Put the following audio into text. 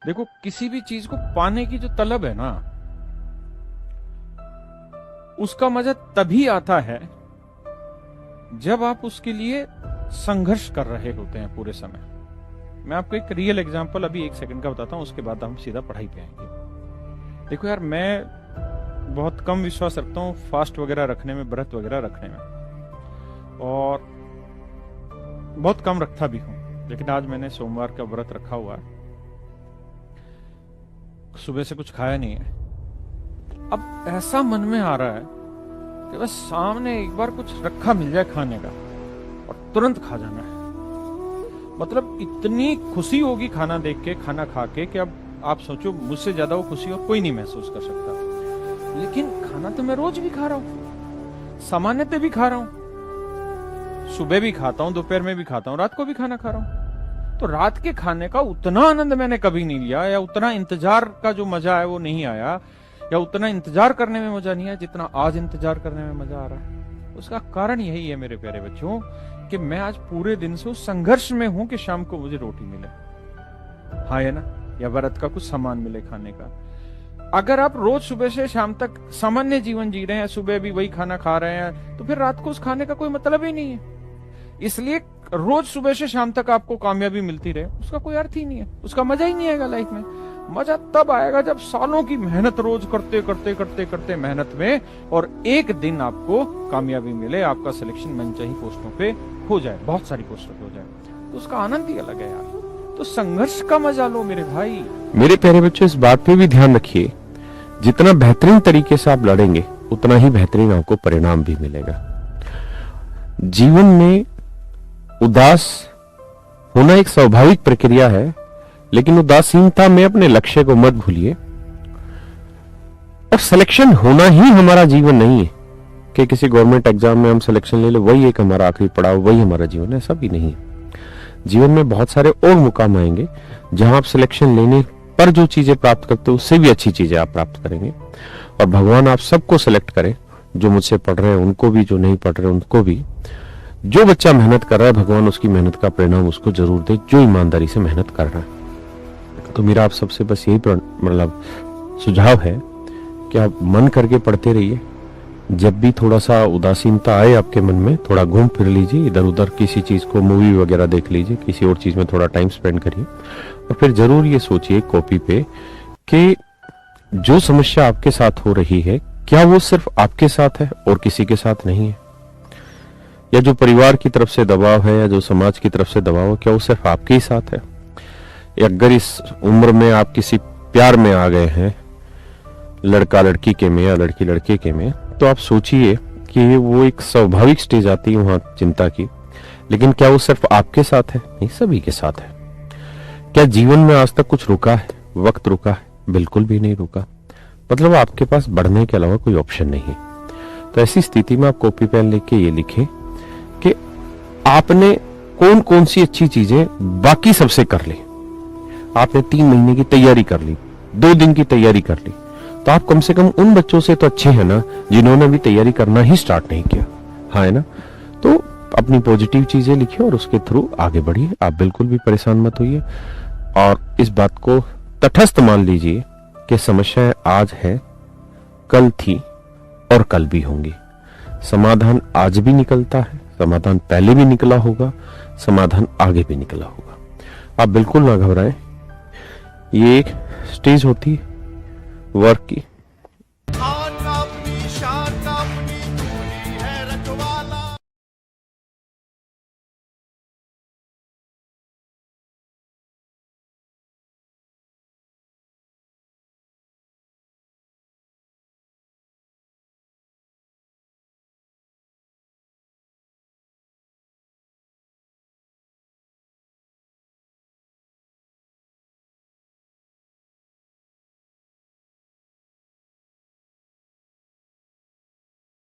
देखो, किसी भी चीज को पाने की जो तलब है ना, उसका मजा तभी आता है जब आप उसके लिए संघर्ष कर रहे होते हैं पूरे समय। मैं आपको एक रियल एग्जांपल अभी 1 सेकंड का बताता हूं, उसके बाद हम सीधा पढ़ाई पे आएंगे। देखो यार, मैं बहुत कम विश्वास रखता हूं फास्ट वगैरह रखने में, व्रत वगैरह रखने में, और बहुत कम रखता भी हूं। लेकिन आज मैंने सोमवार का व्रत रखा हुआ है, सुबह से कुछ खाया नहीं है। अब ऐसा मन में आ रहा है कि बस सामने एक बार कुछ रखा मिल जाए खाने का और तुरंत खा जाना है। मतलब इतनी खुशी होगी खाना देख के, खाना खा के, कि अब आप सोचो मुझसे ज्यादा वो खुशी और कोई नहीं महसूस कर सकता। लेकिन खाना तो मैं रोज भी खा रहा हूं, सामान्यतः भी खा रहा हूं, सुबह भी खाता हूं, दोपहर में भी खाता हूं, रात को भी खाना खा रहा हूं। तो रात के खाने का उतना आनंद मैंने कभी नहीं लिया, या उतना इंतजार का जो मजा है वो नहीं आया, या उतना इंतजार करने में मजा नहीं आया जितना आज इंतजार करने में मजा आ रहा है। उसका कारण यही है मेरे प्यारे बच्चों, कि मैं आज पूरे दिन से उस संघर्ष में हूं कि शाम को मुझे रोटी मिले, हाँ है ना, या व्रत का कुछ सामान मिले खाने का। अगर आप रोज सुबह से शाम तक सामान्य जीवन जी रहे हैं, सुबह भी वही खाना खा रहे हैं, तो फिर रात को उस खाने का कोई मतलब ही नहीं है। इसलिए रोज सुबह से शाम तक आपको कामयाबी मिलती रहे, उसका कोई अर्थ ही नहीं है, उसका मजा ही नहीं आएगा लाइफ में। मजा तब आएगा जब सालों की मेहनत रोज करते करते करते करते मेहनत में, और एक दिन आपको कामयाबी मिले, आपका सिलेक्शन मनचाही पोस्टों पे हो जाए, बहुत सारी पोस्टों पे हो जाए, तो उसका आनंद ही अलग है यार। तो संघर्ष का मजा लो मेरे भाई। मेरे प्यारे बच्चों, इस बात पे भी ध्यान रखिए, जितना बेहतरीन तरीके से आप लड़ेंगे उतना ही बेहतरीन आपको परिणाम भी मिलेगा। जीवन में उदास होना एक स्वाभाविक प्रक्रिया है, लेकिन उदासीनता में अपने लक्ष्य को मत भूलिए। और सिलेक्शन होना ही हमारा जीवन नहीं है कि किसी गवर्नमेंट एग्जाम में हम सिलेक्शन ले ले, वही एक हमारा आखिरी पड़ाव, वही हमारा जीवन है, ऐसा भी नहीं है। जीवन में बहुत सारे और मुकाम आएंगे जहां आप सिलेक्शन लेने पर जो चीजें प्राप्त करते हो उससे भी अच्छी चीजें आप प्राप्त करेंगे। और भगवान आप सबको सिलेक्ट करे, जो मुझसे पढ़ रहे हैं उनको भी, जो नहीं पढ़ रहे उनको भी। जो बच्चा मेहनत कर रहा है, भगवान उसकी मेहनत का परिणाम उसको जरूर दे, जो ईमानदारी से मेहनत कर रहा है। तो मेरा आप सबसे बस यही मतलब सुझाव है कि आप मन करके पढ़ते रहिए। जब भी थोड़ा सा उदासीनता आए आपके मन में, थोड़ा घूम फिर लीजिए इधर उधर, किसी चीज को मूवी वगैरह देख लीजिए, किसी और चीज में थोड़ा टाइम स्पेंड करिए, और फिर जरूर ये सोचिए कॉपी पे कि जो समस्या आपके साथ हो रही है, क्या वो सिर्फ आपके साथ है और किसी के साथ नहीं है? या जो परिवार की तरफ से दबाव है, या जो समाज की तरफ से दबाव है, क्या वो सिर्फ आपके ही साथ है? या अगर इस उम्र में आप किसी प्यार में आ गए हैं, लड़का लड़की के में या लड़की लड़के के में, तो आप सोचिए कि वो एक स्वाभाविक स्टेज आती है वहां चिंता की, लेकिन क्या वो सिर्फ आपके साथ है? नहीं, सभी के साथ है। क्या जीवन में आज तक कुछ रुका है? वक्त रुका है? बिल्कुल भी नहीं रुका। मतलब आपके पास बढ़ने के अलावा कोई ऑप्शन नहीं है। तो ऐसी स्थिति में आप कॉपी पेन लेके ये लिखें कि आपने कौन कौन सी अच्छी चीजें बाकी सबसे कर ली। आपने 3 महीने की तैयारी कर ली, 2 दिन की तैयारी कर ली, तो आप कम से कम उन बच्चों से तो अच्छे हैं ना जिन्होंने अभी तैयारी करना ही स्टार्ट नहीं किया, हाँ है ना? तो अपनी पॉजिटिव चीजें लिखिए और उसके थ्रू आगे बढ़िए। आप बिल्कुल भी परेशान मत होइए, और इस बात को तटस्थ मान लीजिए कि समस्याएं आज है, कल थी और कल भी होंगी। समाधान आज भी निकलता है, समाधान पहले भी निकला होगा, समाधान आगे भी निकला होगा। आप बिल्कुल ना घबराएं। ये एक स्टेज होती है वर्क की,